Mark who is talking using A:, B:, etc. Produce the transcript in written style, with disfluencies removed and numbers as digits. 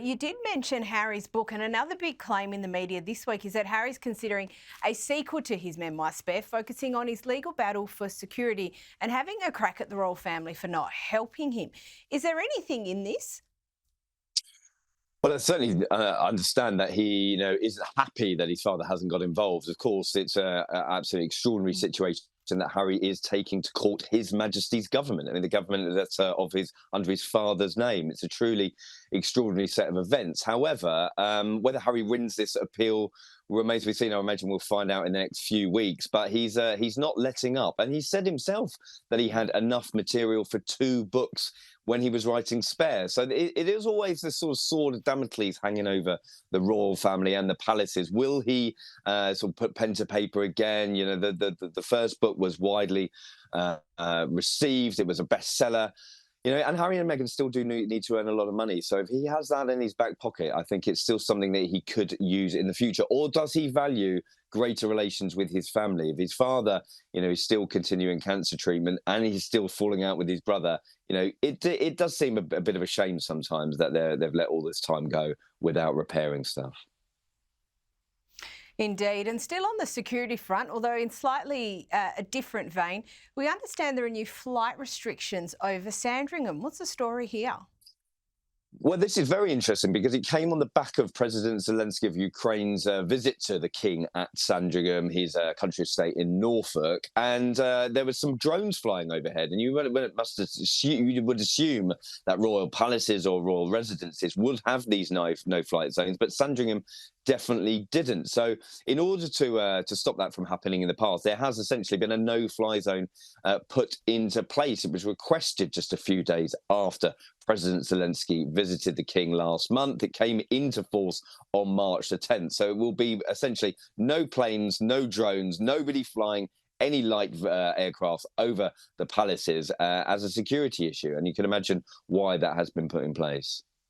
A: You did mention Harry's book, and another big claim in the media this week is that Harry's considering a sequel to his memoir, Spare, focusing on his legal battle for security and having a crack at the royal family for not helping him. Is there anything in this?
B: Well, I certainly understand that he, isn't happy that his father hasn't got involved. Of course, it's a absolutely extraordinary situation that Harry is taking to court His Majesty's government. I mean, the government that's under his father's name. It's a truly extraordinary set of events. However, whether Harry wins this appeal remains to be seen. I imagine we'll find out in the next few weeks. But he's not letting up, and he said himself that he had enough material for 2 books when he was writing Spare. So it is always this sort of sword of Damocles hanging over the royal family and the palaces. Will he sort of put pen to paper again? You know, the first book was widely received. It was a bestseller. You know, and Harry and Meghan still do need to earn a lot of money. So if he has that in his back pocket, I think it's still something that he could use in the future. Or does he value greater relations with his family? If his father, is still continuing cancer treatment and he's still falling out with his brother, it does seem a bit of a shame sometimes that they've let all this time go without repairing stuff.
A: Indeed, and still on the security front, although in slightly a different vein, we understand there are new flight restrictions over Sandringham. What's the story here?
B: Well, this is very interesting because it came on the back of President Zelensky of Ukraine's visit to the King at Sandringham, his country estate in Norfolk, and there was some drones flying overhead. And you would assume that royal palaces or royal residences would have these no-flight zones, but Sandringham definitely didn't. So in order to stop that from happening in the past, there has essentially been a no-fly zone put into place. It was requested just a few days after President Zelensky visited the King last month. It came into force on March the 10th. So it will be essentially no planes, no drones, nobody flying any light aircraft over the palaces as a security issue. And you can imagine why that has been put in place.